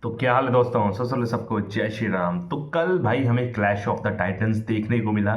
तो क्या हाल है दोस्तों, सबसे सबको जय श्री राम। तो कल भाई हमें क्लैश ऑफ द टाइटंस देखने को मिला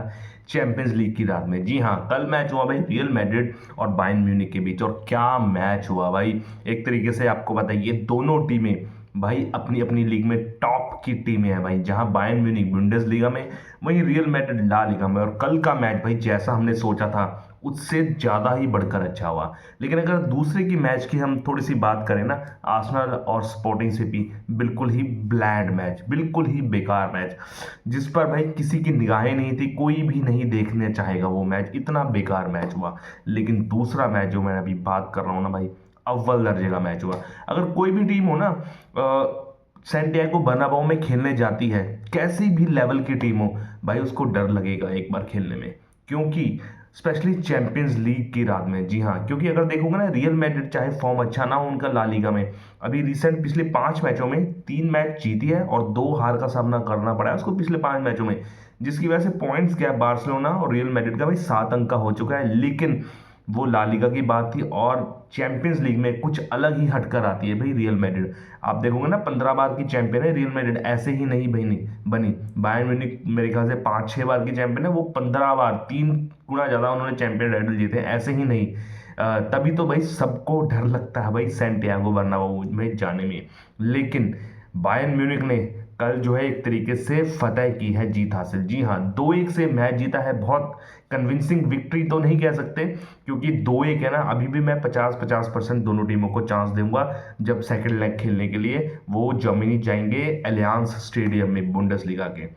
चैंपियंस लीग की रात में। जी हाँ, कल मैच हुआ भाई रियल मैड्रिड और बायर्न म्यूनिख के बीच। और क्या मैच हुआ भाई। एक तरीके से आपको बताइए, दोनों टीमें भाई अपनी अपनी लीग में टॉप की टीमें हैं भाई। जहां बायर्न म्यूनिख बुंडेस लीगा में, वहीं रियल मैड्रिड ला लीगा में। और कल का मैच भाई जैसा हमने सोचा था उससे ज़्यादा ही बढ़कर अच्छा हुआ। लेकिन अगर दूसरे की मैच की हम थोड़ी सी बात करें ना, आर्सेनल और स्पोर्टिंग सीपी, बिल्कुल ही ब्लैंड मैच, बिल्कुल ही बेकार मैच, जिस पर भाई किसी की निगाहें नहीं थी, कोई भी नहीं देखने चाहेगा वो मैच, इतना बेकार मैच हुआ। लेकिन दूसरा मैच जो मैं अभी बात कर रहा हूँ ना भाई, अव्वल दर्जे का मैच हुआ। अगर कोई भी टीम हो ना, सैंटियागो बर्नाबाओ में खेलने जाती है, कैसी भी लेवल की टीम हो भाई, उसको डर लगेगा एक बार खेलने में। क्योंकि स्पेशली चैंपियंस लीग की रात में। जी हाँ, क्योंकि अगर देखोगे ना, रियल मैड्रिड चाहे फॉर्म अच्छा ना हो उनका ला लीगा में, अभी रिसेंट पिछले 5 मैचों में 3 मैच जीती है और 2 हार का सामना करना पड़ा है उसको पिछले 5 मैचों में, जिसकी वजह से पॉइंट्स गैप बार्सिलोना और रियल मैड्रिड का भाई 7 अंक का हो चुका है। लेकिन वो ला लीगा की बात थी, और चैंपियंस लीग में कुछ अलग ही हटकर आती है भाई रियल मैड्रिड। आप देखोगे ना, 15 बार की चैंपियन है रियल मैड्रिड, ऐसे ही नहीं बनी बनी। बायर्न म्यूनिख मेरे ख्याल से 5-6 बार की चैंपियन है, वो 15 बार, 3 गुना ज़्यादा उन्होंने चैंपियन टाइटल जीते हैं, ऐसे ही नहीं। तभी तो भाई सबको डर लगता है भाई सैंटियागो बर्नाबाओ में जाने में। लेकिन बायर्न म्यूनिख ने कल जो है एक तरीके से फतह की है, जीत हासिल। जी हाँ, 2-1 से मैच जीता है। बहुत कन्विंसिंग विक्ट्री तो नहीं कह सकते, क्योंकि 2-1 है ना। अभी भी मैं 50-50% दोनों टीमों को चांस दूंगा। जब सेकंड लेग खेलने के लिए वो जर्मनी जाएंगे एलियांस स्टेडियम में बुंडेसलीगा के,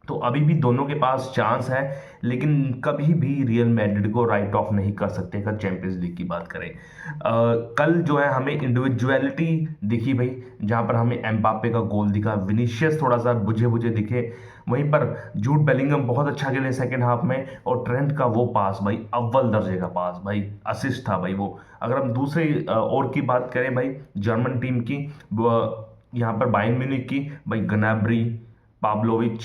तो अभी भी दोनों के पास चांस है। लेकिन कभी भी रियल मैड्रिड को राइट ऑफ नहीं कर सकते अगर चैंपियंस लीग की बात करें। कल जो है हमें इंडिविजुअलिटी दिखी भाई, जहां पर हमें एम्बापे का गोल दिखा, विनीशियस थोड़ा सा बुझे बुझे दिखे, वहीं पर जूड बेलिंगम बहुत अच्छा खेले सेकंड हाफ में। और ट्रेंट का वो पास भाई, अव्वल दर्जे का पास भाई, असिस्ट था भाई वो। अगर हम दूसरे और की बात करें भाई, जर्मन टीम की, यहाँ पर बायर्न म्यूनिख की भाई, Gnabry, Pavlovic,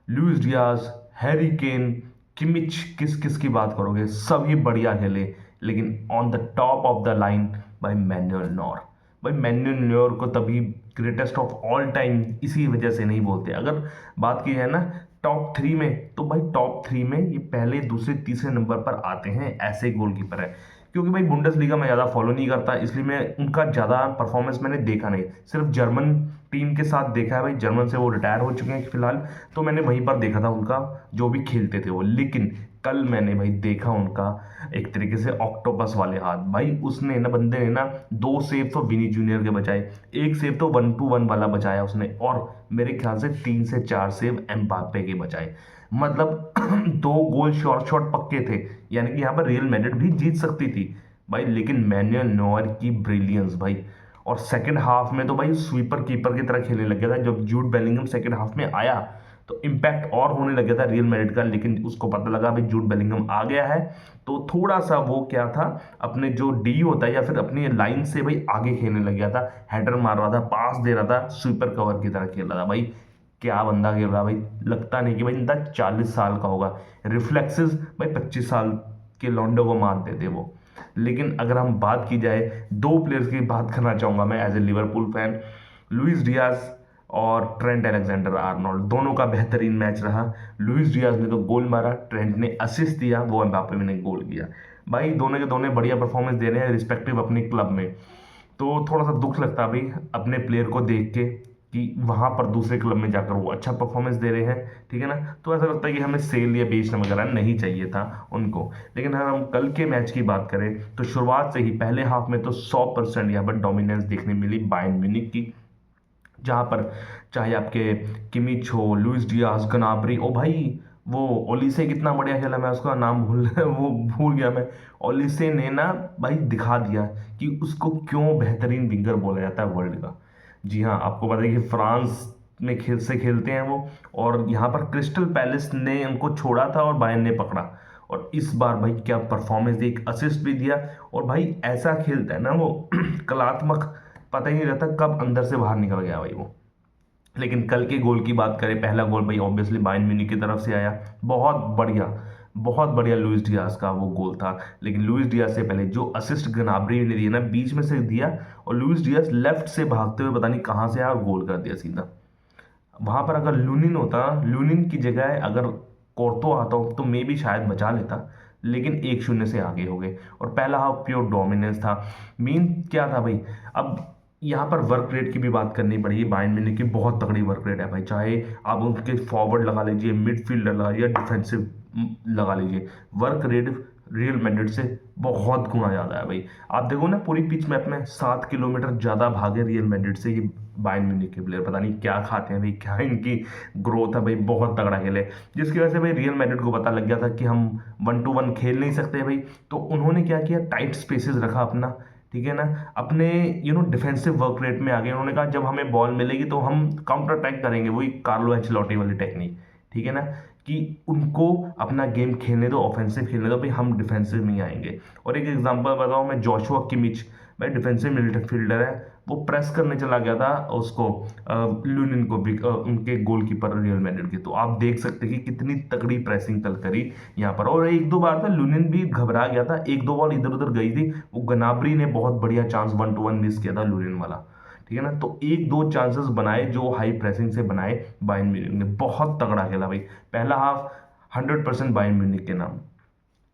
Luis Diaz, Harry Kane, Kimmich, किस किस की बात करोगे, सभी बढ़िया खेले। लेकिन on the top of the line भाई मैनुअल नॉर। भाई मैनुअल नॉर को तभी ग्रेटेस्ट ऑफ ऑल टाइम इसी वजह से नहीं बोलते। अगर बात की जाए ना टॉप 3 में, तो भाई टॉप 3 में ये पहले दूसरे तीसरे नंबर पर आते हैं, ऐसे गोलकीपर है। क्योंकि भाई बुंडेसलीगा में ज़्यादा फॉलो नहीं करता, इसलिए मैं उनका ज़्यादा परफॉर्मेंस मैंने देखा नहीं, सिर्फ जर्मन टीम के साथ देखा है भाई। जर्मन से वो रिटायर हो चुके हैं फिलहाल, तो मैंने वहीं पर देखा था उनका, जो भी खेलते थे वो। लेकिन कल मैंने भाई देखा उनका एक तरीके से ऑक्टोपस वाले हाथ भाई। उसने ना, बंदे ने ना 2 सेव तो विनी जूनियर के बचाए, एक सेव तो 1-2-1 वाला बचाया उसने, और मेरे ख्याल से 3 से 4 सेव एम्बापे के बचाए। मतलब 2 गोल शॉर्ट शॉर्ट पक्के थे, यानी कि यहाँ पर रियल मैड्रिड भी जीत सकती थी भाई। लेकिन मैनुअल नोयर की ब्रिलियंस भाई। और सेकंड हाफ में तो भाई स्वीपर कीपर की तरह खेलने लग गया था। जब जूड बेलिंगम सेकंड हाफ में आया तो इम्पैक्ट और होने लग गया था रियल मैड्रिड का। लेकिन उसको पता लगा भाई जूड बेलिंगम आ गया है, तो थोड़ा सा वो क्या था, अपने जो डी होता है या फिर अपनी लाइन से भाई आगे खेलने लग गया था, हेडर मार रहा था, पास दे रहा था, स्वीपर कवर की तरह खेल रहा था भाई। क्या बंदा खेल रहा भाई, लगता नहीं कि भाई बंदा 40 साल का होगा। रिफ्लेक्सेस भाई 25 साल के लॉन्डो को मार देते वो। लेकिन अगर हम बात की जाए, 2 प्लेयर्स की बात करना चाहूंगा मैं as a Liverpool fan, Luis Diaz और ट्रेंट अलेक्जेंडर आर्नोल्ड, दोनों का बेहतरीन मैच रहा। लुइस डियाज ने तो गोल मारा, ट्रेंट ने असिस्ट दिया, वो एम्बापे ने गोल किया। भाई दोनों के दोनों बढ़िया परफॉर्मेंस दे रहे हैं रिस्पेक्टिव अपने क्लब में। तो थोड़ा सा दुख लगता है भाई अपने प्लेयर को देख के, कि वहां पर दूसरे क्लब में जाकर वो अच्छा परफॉर्मेंस दे रहे हैं, ठीक है ना। तो ऐसा लगता है कि हमें सेल या बेचना वगैरह नहीं चाहिए था उनको। लेकिन अगर हम कल के मैच की बात करें, तो शुरुआत से ही पहले हाफ में तो 100% यहाँ पर डोमिनेंस देखने मिली बायर्न म्यूनिख की। जहाँ पर चाहे आपके किमिच हो, लुइस डियाज, गनाब्री, ओ भाई वो ओलिसे कितना बढ़िया खेला, मैं उसका नाम भूल वो भूल गया मैं। ओलिसे ने ना भाई दिखा दिया कि उसको क्यों बेहतरीन विंगर बोला जाता है वर्ल्ड का। जी हाँ, आपको पता है कि फ्रांस में खेलते हैं वो, और यहाँ पर क्रिस्टल पैलेस ने उनको छोड़ा था और बायर्न ने पकड़ा। और इस बार भाई क्या परफॉर्मेंस दी, एक असिस्ट भी दिया। और भाई ऐसा खेलता है ना वो कलात्मक, पता ही नहीं रहता कब अंदर से बाहर निकल गया भाई वो। लेकिन कल के गोल की बात करें, पहला गोल भाई ऑब्वियसली बायर्न म्यूनिख की तरफ से आया, बहुत बढ़िया। बहुत बढ़िया लुइस डियाज का वो गोल था। लेकिन लुइस डियाज से पहले जो असिस्ट ग्नाब्री ने दिया ना, बीच में से दिया और लुइस डियाज लेफ्ट से भागते हुए पता नहीं कहाँ से आया और गोल कर दिया सीधा। वहां पर अगर लूनिन होता, लूनिन की जगह अगर कोर्तो आता हो तो मे भी शायद बचा लेता। लेकिन 1-0 से आगे हो गए और पहला हाफ प्योर डोमिनेंस था। मेन क्या था भाई, अब यहाँ पर वर्क रेट की भी बात करनी पड़ेगी। बायर्न म्यूनिख की बहुत तगड़ी वर्क रेट है भाई, चाहे आप उनके फॉरवर्ड लगा लीजिए, मिडफील्डर लगा लीजिए, डिफेंसिव लगा लीजिए, वर्क रेट रियल मैड्रिड से बहुत गुना ज़्यादा है भाई। आप देखो ना पूरी पिच मैप में 7 किलोमीटर ज़्यादा भागे रियल मैड्रिड से ये बायर्न म्यूनिख के प्लेयर। पता नहीं क्या खाते हैं भाई, क्या इनकी ग्रोथ है भाई, बहुत तगड़ा खेले। जिसकी वजह से भाई रियल मैड्रिड को पता लग गया था कि हम 1-2-1 खेल नहीं सकते भाई। तो उन्होंने क्या किया, टाइट स्पेसेस रखा अपना, ठीक है ना, अपने डिफेंसिव वर्क रेट में आ गए। उन्होंने कहा जब हमें बॉल मिलेगी तो हम काउंटर अटैक करेंगे, वही कार्लो एंचेलोटी वाली टेक्निक, ठीक है ना, कि उनको अपना गेम खेलने दो, ऑफेंसिव खेलने दो भाई, हम डिफेंसिव में ही आएंगे। और एक एग्जांपल बताऊं मैं, जोशुआ किमिच भाई डिफेंसिव मिडफील्डर है, वो प्रेस करने चला गया था उसको लूनिन को भी, उनके गोलकीपर रियल मैड्रिड के। तो आप देख सकते हैं कि कितनी तगड़ी प्रेसिंग कल करी यहाँ पर। और एक दो बार था लूनिन भी घबरा गया था, एक दो बॉल इधर उधर गई थी, वो गनाब्री ने बहुत बढ़िया चांस 1-2-1 मिस किया था लूनिन वाला, ठीक है ना। तो एक दो चांसेस बनाए जो हाई प्रेसिंग से बनाए बायर्न म्यूनिख ने, बहुत तगड़ा खेला भाई। पहला हाफ 100% बायर्न म्यूनिख के नाम।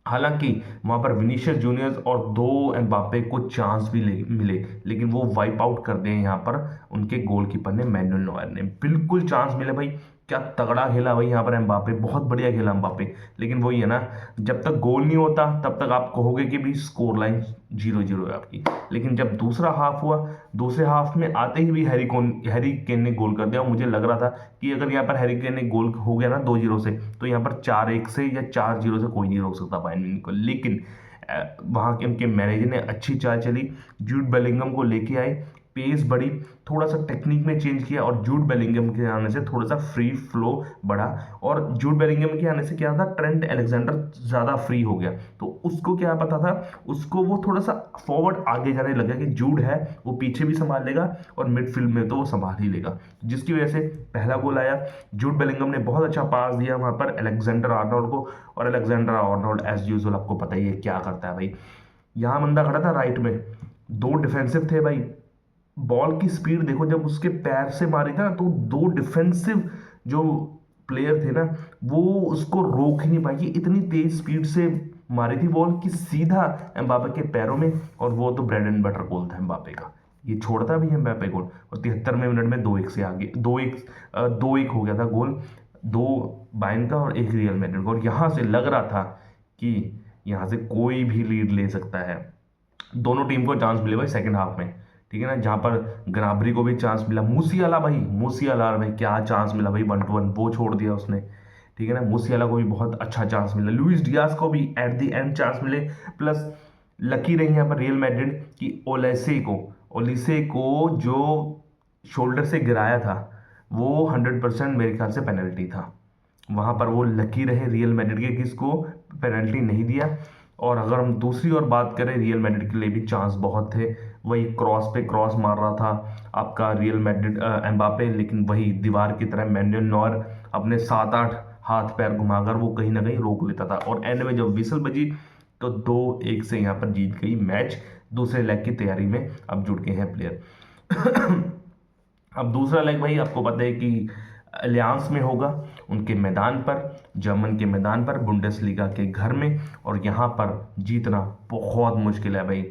हालांकि वहां पर विनीशियस जूनियर्स और दो एम्बापे को चांस भी मिले, लेकिन वो वाइप आउट कर दिए यहाँ पर उनके गोलकीपर ने, मैनुअल नोयर ने। बिल्कुल चांस मिले भाई, क्या तगड़ा खेला भाई यहाँ पर एम्बापे, बहुत बढ़िया खेला एम्बापे। लेकिन वही है ना, जब तक गोल नहीं होता तब तक आप कहोगे कि भी स्कोर लाइन 0-0 है आपकी। लेकिन जब दूसरा हाफ हुआ, दूसरे हाफ में आते ही भी हैरी केन ने गोल कर दिया। और मुझे लग रहा था कि अगर यहाँ पर हैरी केन ने गोल हो गया ना 2-0 से, तो यहाँ पर 4-1 से या 4-0 से कोई नहीं रोक सकता बायर्न म्यूनिख को। लेकिन वहाँ के उनके मैनेजर ने अच्छी चाल चली, जूड बेलिंगम को लेके आए, पेस बढ़ी, थोड़ा सा टेक्निक में चेंज किया और जूड बेलिंगम के आने से थोड़ा सा फ्री फ्लो बढ़ा। और जूड बेलिंगम के आने से क्या था, ट्रेंट अलेक्जेंडर ज़्यादा फ्री हो गया। तो उसको क्या पता था, उसको वो थोड़ा सा फॉरवर्ड आगे जाने लगा कि जूड है वो पीछे भी संभाल लेगा और मिडफील्ड में तो वो संभाल ही लेगा, जिसकी वजह से पहला गोल आया। जूड बेलिंगम ने बहुत अच्छा पास दिया वहाँ पर अलेक्जेंडर आर्नोल्ड को, और अलेक्जेंडर आर्नोल्ड एज यूजुअल आपको पता ही है क्या करता है भाई। यहाँ बंदा खड़ा था राइट में, दो डिफेंसिव थे भाई, बॉल की स्पीड देखो, जब उसके पैर से मारी था तो दो डिफेंसिव जो प्लेयर थे ना, वो उसको रोक ही नहीं पाए कि इतनी तेज स्पीड से मारी थी बॉल कि सीधा एम्बापे के पैरों में। और वो तो ब्रेड एंड बटर गोल था एम्बापे का, ये छोड़ता भी एम्बापे गोल। और 73वें मिनट में 2-1 से आगे, 2-1 हो गया था गोल, दो बायर्न का और एक रियल मैड्रिड का। और यहाँ से लग रहा था कि यहाँ से कोई भी लीड ले सकता है। दोनों टीम को चांस मिले भाई सेकंड हाफ में, ठीक है ना, जहां पर ग्नाब्री को भी चांस मिला, मूसियाला भाई क्या चांस मिला भाई, 1-2-1 वो छोड़ दिया उसने, ठीक है ना। मूसियाला को भी बहुत अच्छा चांस मिला, लुइस डियाज को भी एट द एंड चांस मिले। प्लस लकी रही यहाँ पर रियल मैड्रिड कि ओलिसे को जो शोल्डर से गिराया था वो 100% मेरे ख्याल से पेनल्टी था। वहां पर वो लकी रहे रियल मैड्रिड के, किसको पेनल्टी नहीं दिया। और अगर हम दूसरी ओर बात करें, रियल मैड्रिड के लिए भी चांस बहुत थे, वही क्रॉस पे क्रॉस मार रहा था आपका रियल मैड्रिड एम्बापे, लेकिन वही दीवार की तरह मैनुअल नॉयर अपने 7-8 हाथ पैर घुमाकर वो कहीं ना कहीं रोक लेता था। और एंड में जब विसल बजी तो 2-1 से यहाँ पर जीत गई मैच। दूसरे लेग की तैयारी में अब जुट गए हैं प्लेयर। अब दूसरा लेग भाई आपको पता है कि अलियांस में होगा, उनके मैदान पर, जर्मन के मैदान पर, बुंडेसलीगा के घर में। और यहाँ पर जीतना बहुत मुश्किल है भाई,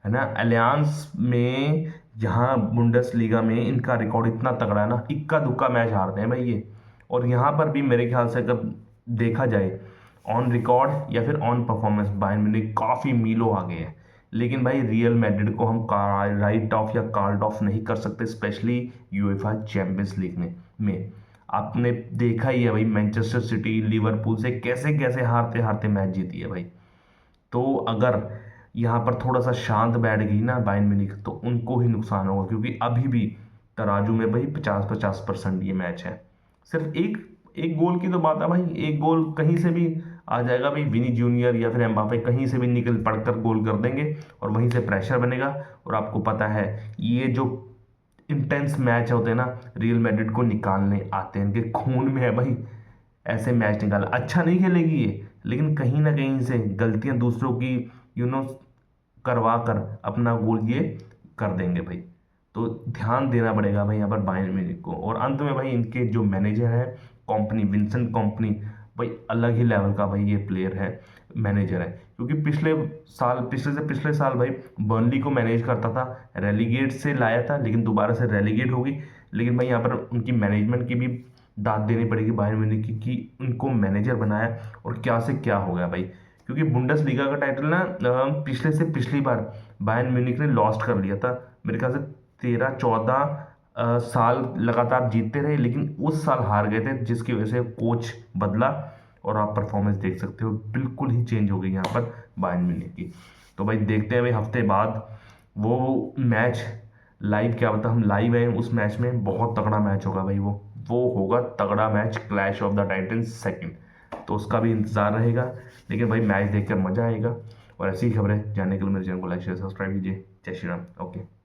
है ना। अलियांस में, जहाँ बुंडेसलीगा में इनका रिकॉर्ड इतना तगड़ा है ना, इक्का दुक्का मैच हारते हैं भाई ये। और यहाँ पर भी मेरे ख्याल से अगर देखा जाए ऑन रिकॉर्ड या फिर ऑन परफॉर्मेंस, बायर्न म्यूनिख काफ़ी मीलों आगे है। लेकिन भाई रियल मैड्रिड को हम राइट ऑफ या कार्ड ऑफ नहीं कर सकते, स्पेशली यूएफा चैंपियंस लीग में आपने देखा ही है भाई, मैनचेस्टर सिटी लिवरपूल से कैसे कैसे हारते हारते मैच जीती है भाई। तो अगर यहाँ पर थोड़ा सा शांत बैठ गई ना बायर्न म्यूनिख तो उनको ही नुकसान होगा, क्योंकि अभी भी तराजू में भाई 50-50% ये मैच है। सिर्फ एक एक गोल की तो बात है भाई, एक गोल कहीं से भी आ जाएगा भाई, विनी जूनियर या फिर एम्बापे कहीं से भी निकल पड़कर गोल कर देंगे और वहीं से प्रेशर बनेगा। और आपको पता है ये जो इंटेंस मैच होते हैं ना, रियल मैड्रिड को निकालने आते हैं, इनके खून में है भाई ऐसे मैच निकालना। अच्छा नहीं खेलेगी ये, लेकिन कहीं ना कहीं से गलतियां दूसरों की करवा कर अपना गोल ये कर देंगे भाई। तो ध्यान देना पड़ेगा भाई यहाँ पर बायर्न म्यूनिख को। और अंत में भाई इनके जो मैनेजर है कंपनी, विंसेंट कंपनी, भाई अलग ही लेवल का भाई ये प्लेयर है, मैनेजर है। क्योंकि पिछले साल भाई बर्नली को मैनेज करता था, रेलीगेट से लाया था लेकिन दोबारा से रेलीगेट होगी। लेकिन भाई यहाँ पर उनकी मैनेजमेंट की भी दाद देनी पड़ेगी बायर्न म्यूनिख की कि उनको मैनेजर बनाया और क्या से क्या हो गया भाई। क्योंकि बुंडस लीगा का टाइटल ना पिछले से पिछली बार बायर्न म्यूनिख ने लॉस्ट कर लिया था मेरे ख्याल से 13-14 साल लगातार जीतते रहे, लेकिन उस साल हार गए थे जिसकी वजह से कोच बदला और आप परफॉर्मेंस देख सकते हो बिल्कुल ही चेंज हो गई यहाँ पर बायर्न म्यूनिख की। तो भाई देखते हैं भाई हफ्ते बाद वो मैच लाइव, क्या बता हम लाइव हैं उस मैच में, बहुत तगड़ा मैच होगा भाई वो होगा तगड़ा match, clash of the Titans second. तो उसका भी इंतजार रहेगा, लेकिन भाई मैच देखकर मजा आएगा। और ऐसी ही खबरें जानने के लिए मेरे चैनल को लाइक शेयर सब्सक्राइब कीजिए। जय श्री राम। ओके।